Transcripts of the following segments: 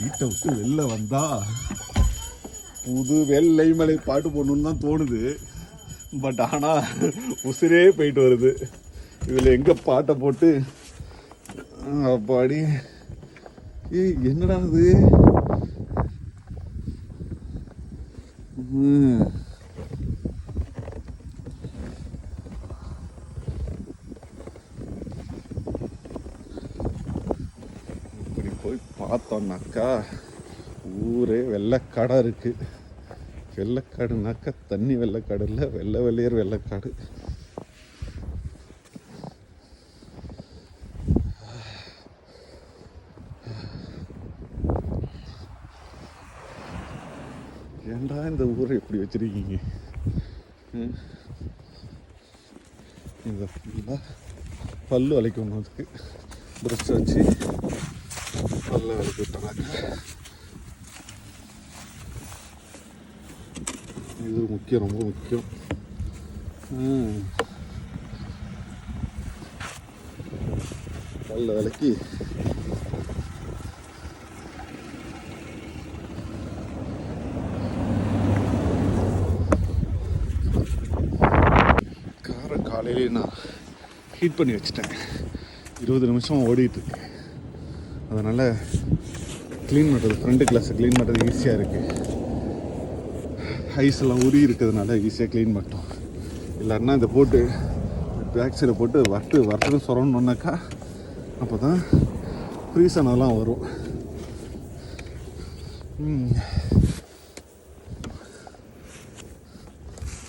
வீட்டை விட்டு வெளில வந்தா புது வெள்ளை மலை பாட்டு போடணுன்னு தான் தோணுது. பட் ஆனால் உசிரே போயிட்டு வருது. இதில் எங்கே பாட்டை போட்டு அப்பாடி என்னடா இது? இப்படி போய் பார்த்தோம்னாக்கா ஊரே வெள்ளைக்காடா இருக்கு. வெள்ளைக்காடுனாக்கா தண்ணி வெள்ளைக்காடு இல்லை, வெள்ளை வெள்ளையர் வெள்ளைக்காடு. ஏண்டா இந்த ஊரை எப்படி வச்சிருக்கீங்க? இதை ஃபுல்லாக பல்லு வலிக்கணும். அதுக்கு ப்ரஷ் வச்சு பல்ல வலிக்க விட்டாங்க. இது முக்கியம், ரொம்ப முக்கியம். பல்ல விளக்கி காலையிலே நான் ஹீட் பண்ணி வச்சுட்டேன். 20 நிமிஷம் ஓடிட்டுருக்கு. அதனால் க்ளீன் பண்ணுறது, ஃப்ரண்ட் கிளாஸை க்ளீன் பண்ணுறது ஈஸியாக இருக்குது. ஐஸ் எல்லாம் உரி இருக்கிறதுனால ஈஸியாக க்ளீன் பண்ணிட்டோம். இல்லைன்னா இதை போட்டு பேக் சைடில் போட்டு வறுத்துன்னு சொல்லணுன்னாக்கா அப்போ தான் ஃப்ரீஸ் ஆனதெல்லாம் வரும்.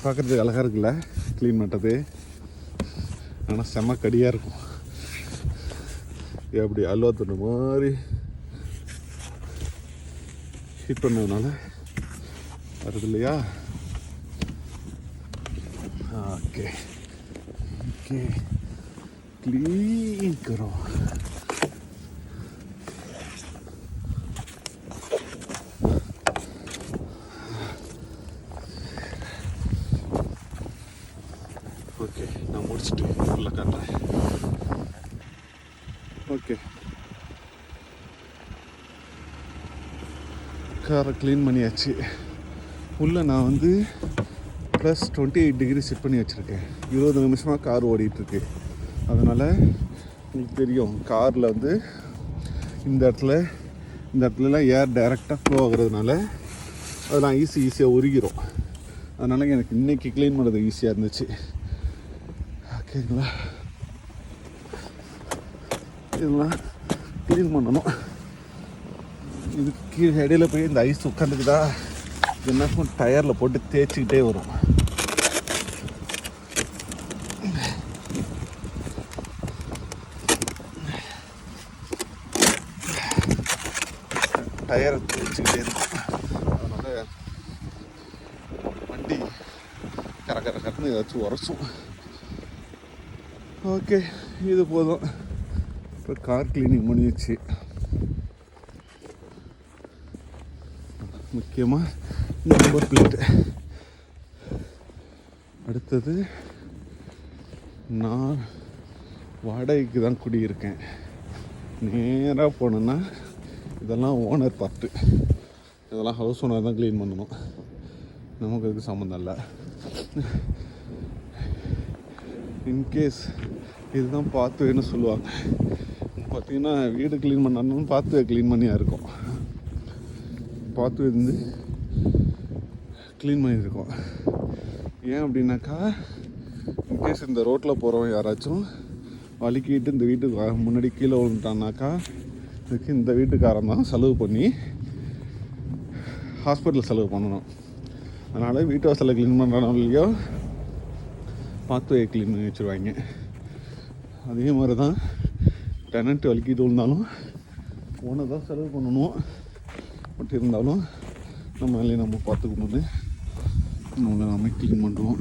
பார்க்குறதுக்கு அழகாக இருக்குல்ல க்ளீன் பண்ணுறது. ஆனால் செம்ம கடியாக இருக்கும். எப்படி அல்வா துண்டு மாதிரி ஹீட் பண்ணதுனால வருது இல்லையா? ஓகே ஓகே க்ளீன் करो. ஓகே நான் முடிச்சுட்டு உள்ள காட்டுறேன். ஓகே காரை க்ளீன் பண்ணியாச்சு. உள்ளே நான் வந்து +28 டிகிரி செட் பண்ணி வச்சுருக்கேன். 20 நிமிஷமாக கார் ஓடிட்டுருக்கு. அதனால் உங்களுக்கு தெரியும் காரில் வந்து இந்த இடத்துலலாம் ஏர் டைரெக்டாக ஃப்ளோ ஆகுறதுனால அதெல்லாம் ஈஸியாக உருகிரும். அதனால் எனக்கு இன்றைக்கி க்ளீன் பண்ணுறது ஈஸியாக இருந்துச்சு. ஓகேங்களா? இதெல்லாம் க்ளீன் பண்ணணும். இதுக்கு கீழே இடையில போய் இந்த ஐஸ் உட்காந்துக்குதா என்ன டயரில் போட்டு தேய்ச்சிக்கிட்டே வரும். டயரை தேய்ச்சிக்கிட்டே இருக்கும். அதனால் வண்டி கரன்னு ஏதாச்சும் உரசும். ஓகே இது போதும். இப்போ கார் க்ளீனிங் பண்ணிடுச்சு. முக்கியமாக நம்பர் பிளேட்டு. அடுத்தது நான் வாடகைக்கு தான் குடியிருக்கேன். நேராக போனோன்னா இதெல்லாம் ஓனர் பார்ட்டு. இதெல்லாம் ஹவுஸ் ஓனர் தான் க்ளீன் பண்ணணும். நமக்கு அதுக்கு சம்மந்தம் இல்லை. இன்கேஸ் இதுதான் பாத்வேன்னு சொல்லுவாங்க. பார்த்திங்கன்னா வீடு க்ளீன் பண்ணணும், பாத்வே க்ளீன் பண்ணியாக இருக்கும். பாத்வே வந்து க்ளீன் பண்ணியிருக்கோம். ஏன் அப்படின்னாக்கா இன்கேஸ் இந்த ரோட்டில் போகிறவன் யாராச்சும் வலிக்கிட்டு இந்த வீட்டுக்கு முன்னாடி கீழே விழுந்துட்டான்னாக்கா இதுக்கு இந்த வீட்டுக்காரன் தான் செலவு பண்ணி ஹாஸ்பிட்டல் செலவு பண்ணணும். அதனால் வீட்டு வாசலை க்ளீன் பண்ணுறானோ இல்லையோ பாத்வே க்ளீன் பண்ணி வச்சுருவாங்க. அதே மாதிரி தான் டெனண்ட் வலிக்கிட்டு விழுந்தாலும் ஓனர் தான் செலவு பண்ணணும். பட் இருந்தாலும் நம்ம வேலையை நம்ம பார்த்துக்கணுன்னு நம்ம க்ளீன் பண்ணுறோம்.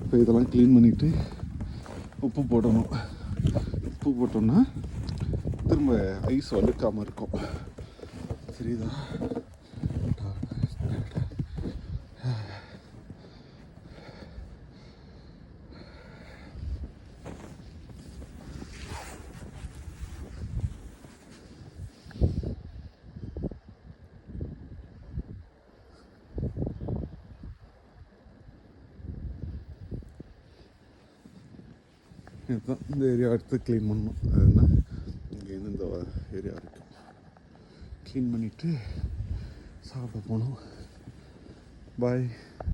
இப்போ இதெல்லாம் க்ளீன் பண்ணிவிட்டு உப்பு போடணும். உப்பு போட்டோம்னா திரும்ப ஐஸ் வழுக்காமல் இருக்கும். சரிதா? இதுதான் இந்த ஏரியா எடுத்து க்ளீன் பண்ணணும். அது என்ன இங்கேருந்து இந்த ஏரியா வரைக்கும் க்ளீன் பண்ணிவிட்டு சாப்பிட போகணும். பாய்.